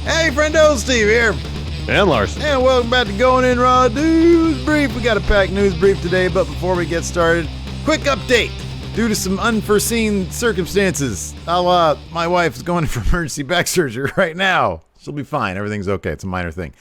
Hey, friendo, Steve here. And Larson. And welcome back to Going In Raw News Brief. We got a packed news brief today, but before we get started, quick update. Due to some unforeseen circumstances, my wife is going in for emergency back surgery right now. She'll be fine. Everything's okay. It's a minor thing.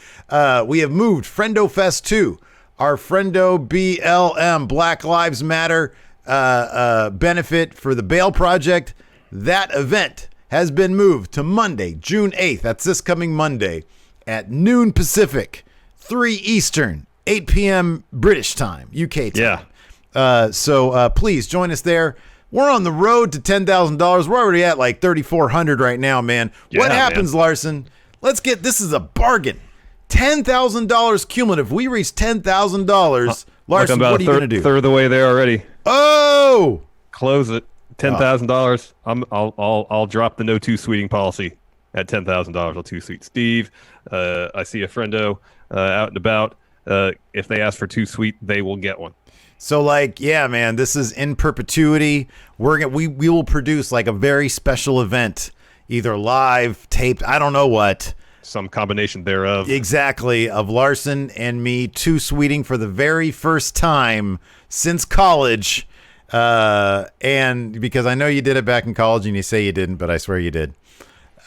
We have moved Friendo Fest 2, our Friendo BLM, Black Lives Matter benefit for the Bail Project. That event has been moved to Monday, June 8th. That's this coming Monday at noon Pacific, 3 Eastern, 8 p.m. British time, UK time. Yeah. So please join us there. We're on the road to $10,000. We're already at like $3,400 right now, man. Yeah, what happens, man? Larson? This is a bargain. $10,000 cumulative. We reach $10,000. Larson, what are you going to do? Third of the way there already. Oh! Close it. $10,000. I'll drop the no two sweeting policy at $10,000. I'll two sweet Steve. I see a friendo out and about. If they ask for two sweet, they will get one. So man, this is in perpetuity. We will produce like a very special event, either live, taped, I don't know what. Some combination thereof. Exactly, of Larson and me two sweeting for the very first time since college. And because I know you did it back in college and you say you didn't, but I swear you did.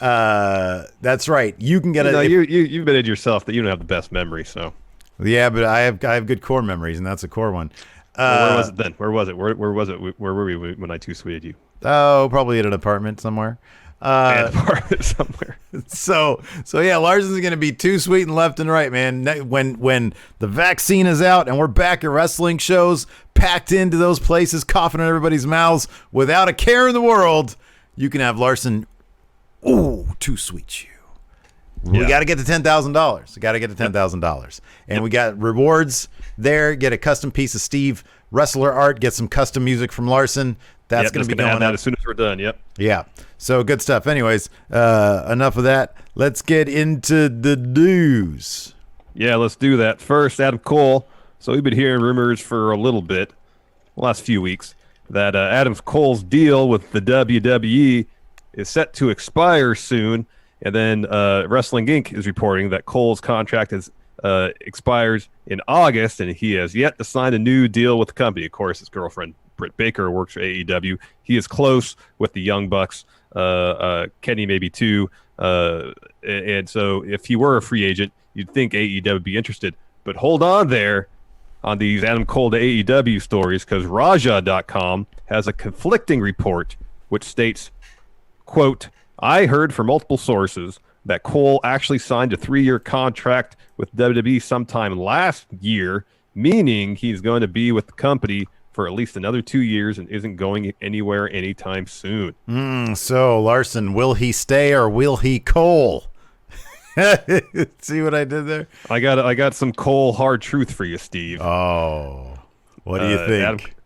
That's right. You can get you've admitted yourself that you don't have the best memory, so. Yeah, but I have good core memories, and that's a core one. Where was it then? Where was it? Where was it? Where were we when I two sweeted you? Oh, probably at an apartment somewhere. So yeah, Larson's gonna be too sweet and left and right, man. When the vaccine is out and we're back at wrestling shows, packed into those places, coughing in everybody's mouths without a care in the world, you can have Larson. Ooh, too sweet you. We got to get to $10,000. We got to get to $10,000, and we got rewards there. Get a custom piece of Steve wrestler art. Get some custom music from Larson. That's going to be going out as soon as we're done. Yep. Yeah. So good stuff. Anyways, enough of that. Let's get into the news. Yeah, let's do that. First, Adam Cole. So we've been hearing rumors for a little bit, the last few weeks, that Adam Cole's deal with the WWE is set to expire soon. And then Wrestling Inc. is reporting that Cole's contract expires in August, and he has yet to sign a new deal with the company. Of course, his girlfriend, Britt Baker, works for AEW. He is close with the Young Bucks, Kenny maybe too. And so if he were a free agent, you'd think AEW would be interested. But hold on there on these Adam Cole to AEW stories, because Raja.com has a conflicting report which states, quote, I heard from multiple sources that Cole actually signed a 3-year contract with WWE sometime last year, meaning he's going to be with the company for at least another 2 years and isn't going anywhere anytime soon. So, Larson, will he stay or will he Cole? See what I did there? I got some Cole hard truth for you, Steve. Oh, what do you think?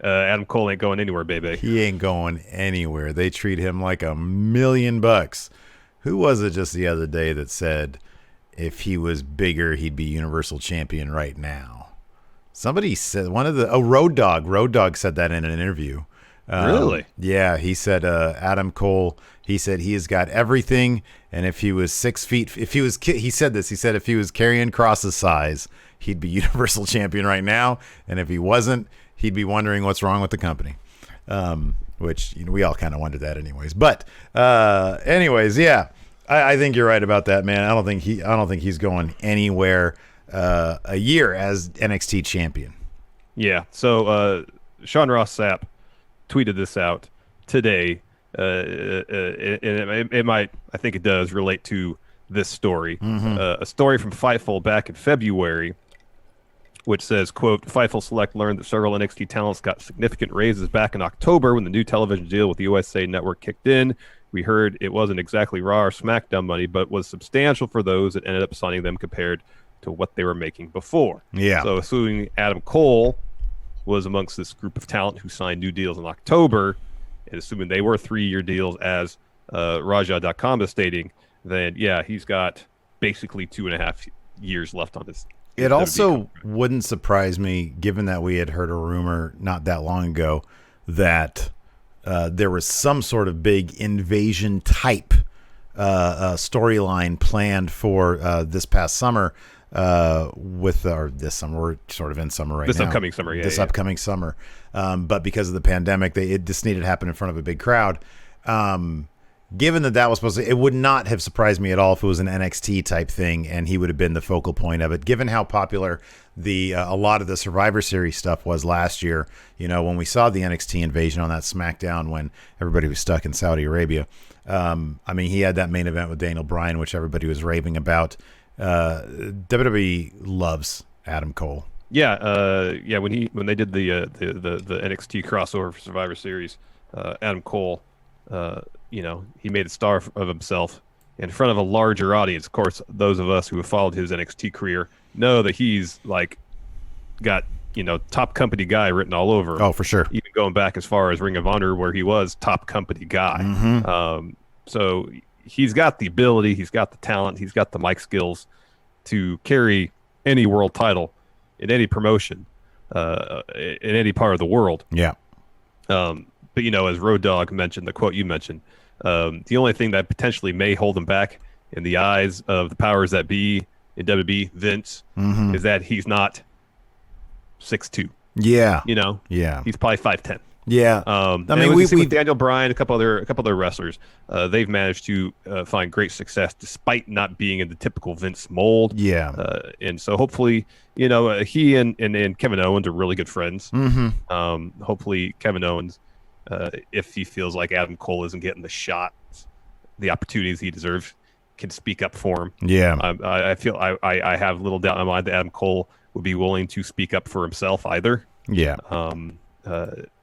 Adam Cole ain't going anywhere, baby. He ain't going anywhere. They treat him like $1 million. Who was it just the other day that said if he was bigger, he'd be Universal Champion right now? Somebody said Road Dogg. Road Dogg said that in an interview. Really? Yeah, he said Adam Cole. He said he has got everything, and if he was 6 feet, he said if he was Karrion Kross's size, he'd be Universal Champion right now, and if he wasn't, he'd be wondering what's wrong with the company, which we all kind of wondered that anyways. But anyways, yeah, I think you're right about that, man. I don't think he's going anywhere a year as NXT champion. Yeah. So Sean Ross Sapp tweeted this out today. It might, I think it does relate to this story. Mm-hmm. A story from Fightful back in February, which says, quote, Fightful Select learned that several NXT talents got significant raises back in October when the new television deal with the USA Network kicked in. We heard it wasn't exactly Raw or SmackDown money, but was substantial for those that ended up signing them compared to what they were making before. Yeah. So assuming Adam Cole was amongst this group of talent who signed new deals in October, and assuming they were 3-year deals as Raja.com is stating, then yeah, he's got basically 2.5 years left on this. It also wouldn't surprise me, given that we had heard a rumor not that long ago that there was some sort of big invasion type storyline planned for this past summer. Or this summer, we're sort of in summer right now. This upcoming summer, yeah. Upcoming summer. But because of the pandemic, it just needed to happen in front of a big crowd. Given that was supposed to, it would not have surprised me at all if it was an NXT type thing and he would have been the focal point of it. Given how popular a lot of the Survivor Series stuff was last year, when we saw the NXT invasion on that Smackdown when everybody was stuck in Saudi Arabia. He had that main event with Daniel Bryan, which everybody was raving about. WWE loves Adam Cole. Yeah. When they did the NXT crossover for Survivor Series, Adam Cole, he made a star of himself in front of a larger audience. Of course, those of us who have followed his NXT career know that he's got top company guy written all over. Oh, for sure. Even going back as far as Ring of Honor, where he was top company guy. Mm-hmm. So he's got the ability, he's got the talent, he's got the mic skills to carry any world title in any promotion, in any part of the world. Yeah. But as Road Dogg mentioned, the quote you mentioned, the only thing that potentially may hold him back in the eyes of the powers that be in WWE, Vince, is that he's not 6'2". Yeah. Yeah. He's probably 5'10". Yeah. We with Daniel Bryan, a couple other wrestlers, they've managed to find great success despite not being in the typical Vince mold. Yeah. And so hopefully, he and Kevin Owens are really good friends. Mm-hmm. Hopefully Kevin Owens, if he feels like Adam Cole isn't getting the opportunities he deserves, can speak up for him. Yeah. I feel I have little doubt in my mind that Adam Cole would be willing to speak up for himself either. Yeah.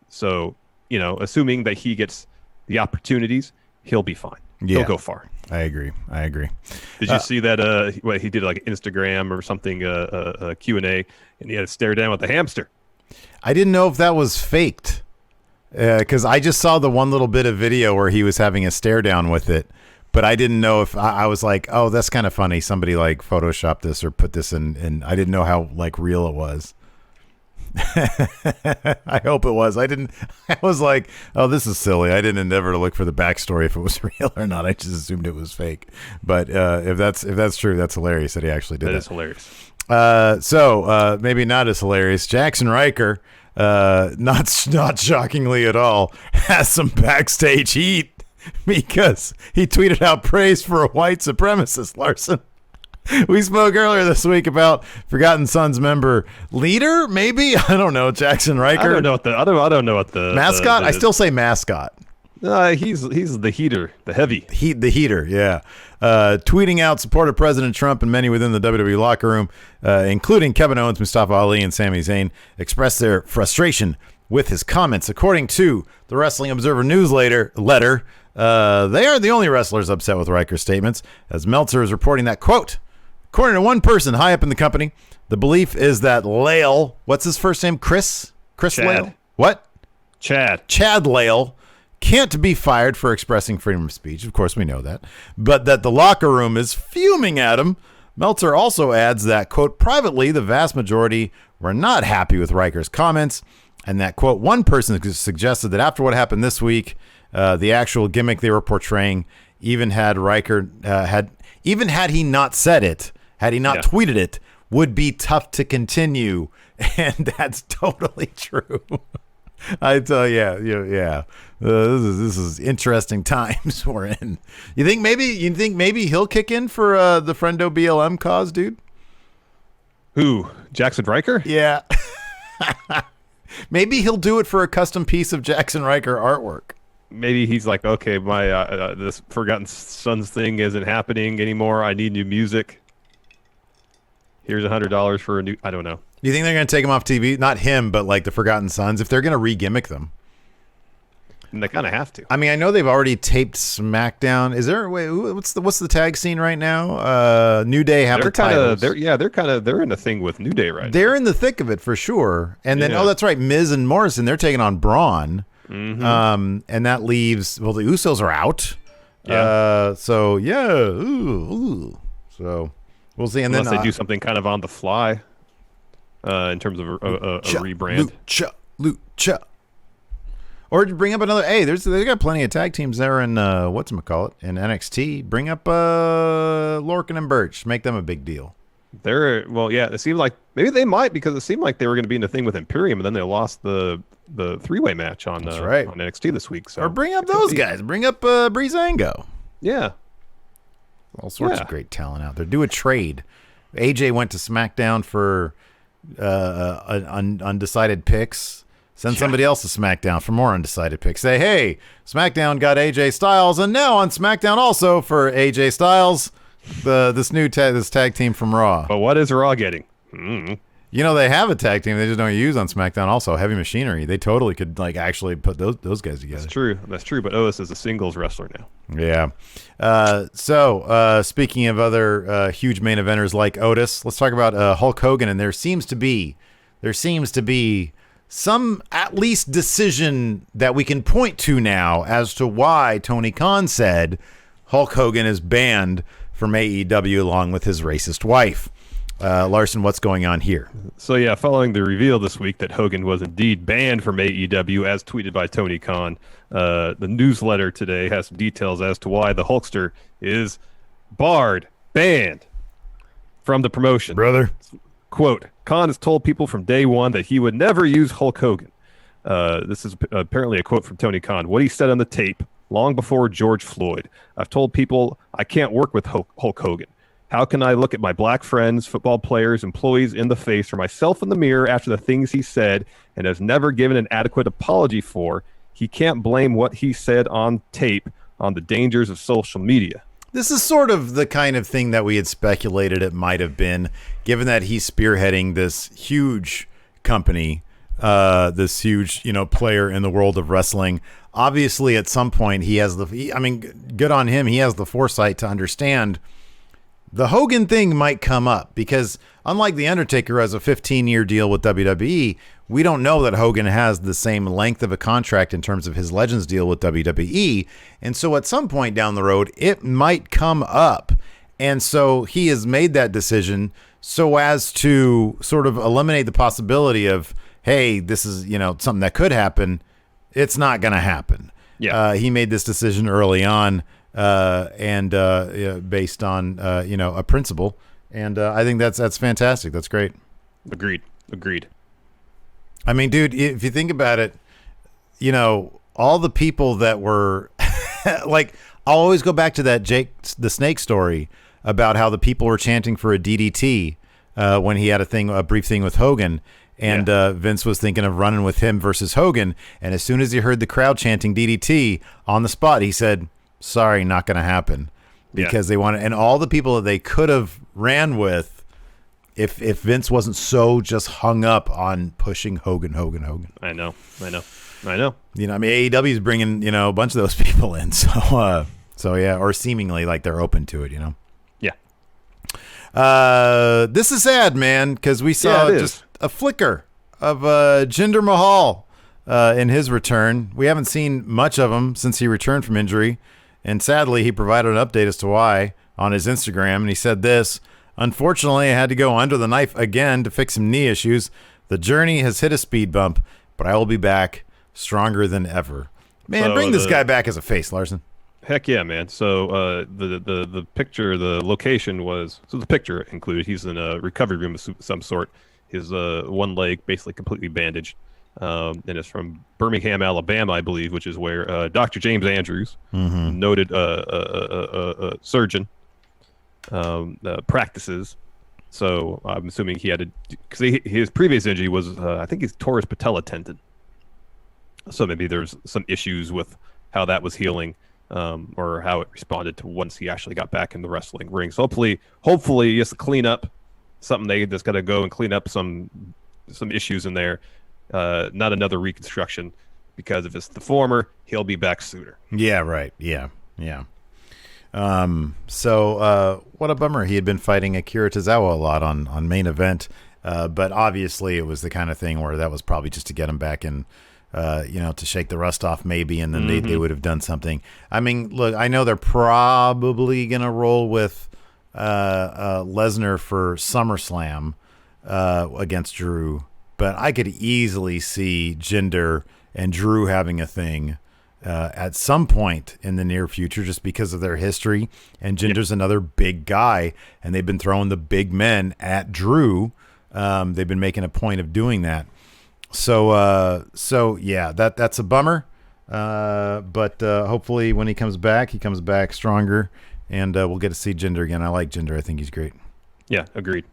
So, assuming that he gets the opportunities, he'll be fine. Yeah. He'll go far. I agree. Did you see that? He did like Instagram or something, Q&A, and he had to stare down with the hamster. I didn't know if that was faked because I just saw the one little bit of video where he was having a stare down with it. But I didn't know if I was like, oh, that's kind of funny. Somebody photoshopped this or put this in, and I didn't know how real it was. I hope it was. I was like, oh, this is silly. I didn't endeavor to look for the backstory if it was real or not. I just assumed it was fake. But if that's true, that's hilarious that he actually did that. That is hilarious. So maybe not as hilarious. Jaxson Ryker, not shockingly at all, has some backstage heat because he tweeted out praise for a white supremacist, Larson. We spoke earlier this week about Forgotten Sons member leader, maybe, I don't know, Jaxson Ryker. I don't know what the mascot. I still say mascot. He's the heater, the heavy the heater. Yeah, tweeting out support of President Trump and many within the WWE locker room, including Kevin Owens, Mustafa Ali, and Sami Zayn, expressed their frustration with his comments. According to the Wrestling Observer newsletter, they are the only wrestlers upset with Ryker's statements, as Meltzer is reporting that, quote, according to one person high up in the company, the belief is that Lale, what's his first name? Chad Lale? What? Chad Lale can't be fired for expressing freedom of speech. Of course, we know that. But that the locker room is fuming at him. Meltzer also adds that, quote, privately, the vast majority were not happy with Ryker's comments, and that, quote, one person suggested that after what happened this week, the actual gimmick they were portraying, even had Ryker had he not said it, had he not tweeted it, would be tough to continue, and that's totally true. I tell you, yeah. This is interesting times we're in. You think maybe he'll kick in for the Friendo BLM cause, dude? Who? Jaxson Ryker? Yeah. Maybe he'll do it for a custom piece of Jaxson Ryker artwork. Maybe he's like, okay, my this Forgotten Sons thing isn't happening anymore. I need new music. Here's $100 for a new. I don't know. Do you think they're going to take him off TV? Not him, but the Forgotten Sons. If they're going to re-gimmick them, and they kind of have to. I mean, I know they've already taped SmackDown. Is there? Wait, what's the tag scene right now? New Day have the titles. They're in the thing with New Day right now. They're in the thick of it for sure. And then that's right, Miz and Morrison. They're taking on Braun. Mm-hmm. And that leaves, the Usos are out. Yeah. So we'll see. And unless then they do something kind of on the fly, in terms of a rebrand. Lucha. Or bring up another. Hey, they got plenty of tag teams there in whatchamacallit in NXT. Bring up Lorcan and Birch. Make them a big deal. It seemed like maybe they might, because it seemed like they were going to be in the thing with Imperium, and then they lost the three-way match on NXT this week. So or bring up those guys. Bring up Breezango. Yeah. All sorts of great talent out there. Do a trade. AJ went to SmackDown for undecided picks. Send somebody else to SmackDown for more undecided picks. Say, hey, SmackDown got AJ Styles, and now on SmackDown also for AJ Styles, this tag team from Raw. But what is Raw getting? They have a tag team they just don't use on SmackDown also, Heavy Machinery. They totally could actually put those guys together. That's true, but Otis is a singles wrestler now. Yeah. Speaking of other huge main eventers like Otis, let's talk about Hulk Hogan, and there seems to be some at least decision that we can point to now as to why Tony Khan said Hulk Hogan is banned from AEW along with his racist wife. Larson, what's going on here? So, following the reveal this week that Hogan was indeed banned from AEW, as tweeted by Tony Khan, the newsletter today has some details as to why the Hulkster is banned from the promotion. Brother. Quote, Khan has told people from day one that he would never use Hulk Hogan. This is apparently a quote from Tony Khan. What he said on the tape long before George Floyd. I've told people I can't work with Hulk Hogan. How can I look at my black friends, football players, employees in the face, or myself in the mirror after the things he said and has never given an adequate apology for? He can't blame what he said on tape on the dangers of social media. This is sort of the kind of thing that we had speculated it might have been, given that he's spearheading this huge company, this huge, player in the world of wrestling. Obviously, at some point, good on him. He has the foresight to understand the Hogan thing might come up, because unlike The Undertaker, who has a 15-year deal with WWE, we don't know that Hogan has the same length of a contract in terms of his Legends deal with WWE. And so at some point down the road, it might come up. And so he has made that decision so as to sort of eliminate the possibility of, hey, this is, something that could happen. It's not going to happen. Yeah. He made this decision early on and based on, a principle. And I think that's fantastic. That's great. Agreed. I mean, dude, if you think about it, all the people that were like, I'll always go back to that Jake the Snake story about how the people were chanting for a DDT when he had a brief thing with Hogan. And Vince was thinking of running with him versus Hogan. And as soon as he heard the crowd chanting DDT on the spot, he said, sorry, not going to happen. Because they wanted, and all the people that they could have ran with, if Vince wasn't so just hung up on pushing Hogan. I know. AEW is bringing, a bunch of those people in. So or seemingly like they're open to it, Yeah. This is sad, man, because we saw just a flicker of Jinder Mahal in his return. We haven't seen much of him since he returned from injury. And sadly, he provided an update as to why on his Instagram. And he said this: unfortunately, I had to go under the knife again to fix some knee issues. The journey has hit a speed bump, but I will be back stronger than ever. Man, bring this guy back as a face, Larson. Heck yeah, man. So the picture, the location was, so the picture included, he's in a recovery room of some sort. His one leg basically completely bandaged. And it's from Birmingham, Alabama, I believe, which is where Dr. James Andrews, noted surgeon, practices. So I'm assuming he had to, because his previous injury was, I think he tore his patella tendon. So maybe there's some issues with how that was healing, or how it responded to once he actually got back in the wrestling ring. So hopefully just clean up something. They just got to go and clean up some issues in there. Not another reconstruction, because if it's the former, he'll be back sooner. Yeah, right. Yeah. So what a bummer. He had been fighting Akira Tozawa a lot on main event, but obviously it was the kind of thing where that was probably just to get him back in, to shake the rust off maybe, and then they would have done something. I mean, look, I know they're probably going to roll with Lesnar for SummerSlam against Drew. But I could easily see Jinder and Drew having a thing at some point in the near future, just because of their history. And Jinder's another big guy, and they've been throwing the big men at Drew. They've been making a point of doing that. So yeah, that's a bummer. But hopefully when he comes back stronger, and we'll get to see Jinder again. I like Jinder. I think he's great. Yeah, agreed.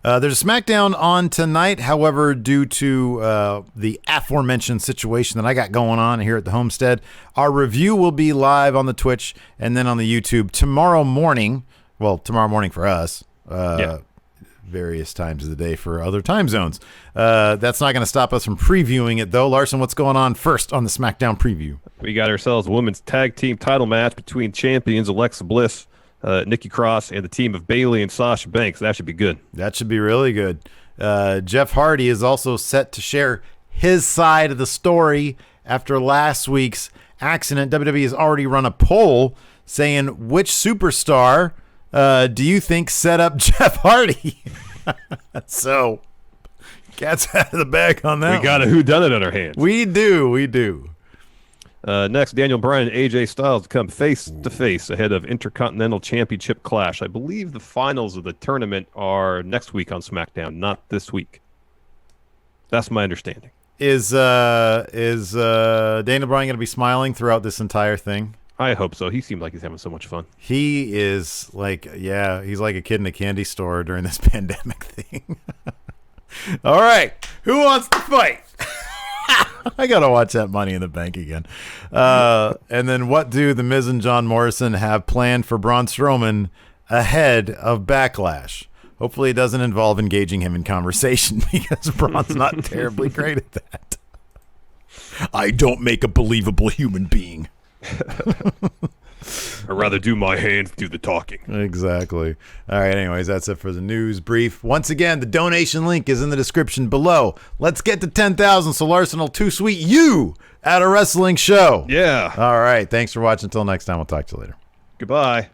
There's a Smackdown on tonight. However, due to the aforementioned situation that I got going on here at the homestead, our review will be live on the Twitch and then on the YouTube tomorrow morning. Well, tomorrow morning for us. Various times of the day for other time zones. That's not going to stop us from previewing it, though. Larson, what's going on first on the Smackdown preview? We got ourselves a women's tag team title match between champions Alexa Bliss, Nikki Cross, and the team of Bayley and Sasha Banks. That should be good. That should be really good. Jeff Hardy is also set to share his side of the story after last week's accident. WWE has already run a poll saying, which superstar do you think set up Jeff Hardy? So, cat's out of the bag on that. We got a whodunit on our hands. We do. Next, Daniel Bryan and AJ Styles come face-to-face ahead of Intercontinental Championship Clash. I believe the finals of the tournament are next week on SmackDown, not this week. That's my understanding. Is Daniel Bryan going to be smiling throughout this entire thing? I hope so. He seemed like he's having so much fun. He is he's like a kid in a candy store during this pandemic thing. All right, who wants to fight? I got to watch that Money in the Bank again. And then what do The Miz and John Morrison have planned for Braun Strowman ahead of Backlash? Hopefully it doesn't involve engaging him in conversation, because Braun's not terribly great at that. I don't make a believable human being. I'd rather do my hands do the talking. Exactly. All right, anyways, that's it for the news brief. Once again, the donation link is in the description below. Let's get to 10,000 so Larson will too sweet you at a wrestling show. Yeah. All right, thanks for watching. Until next time, we'll talk to you later. Goodbye.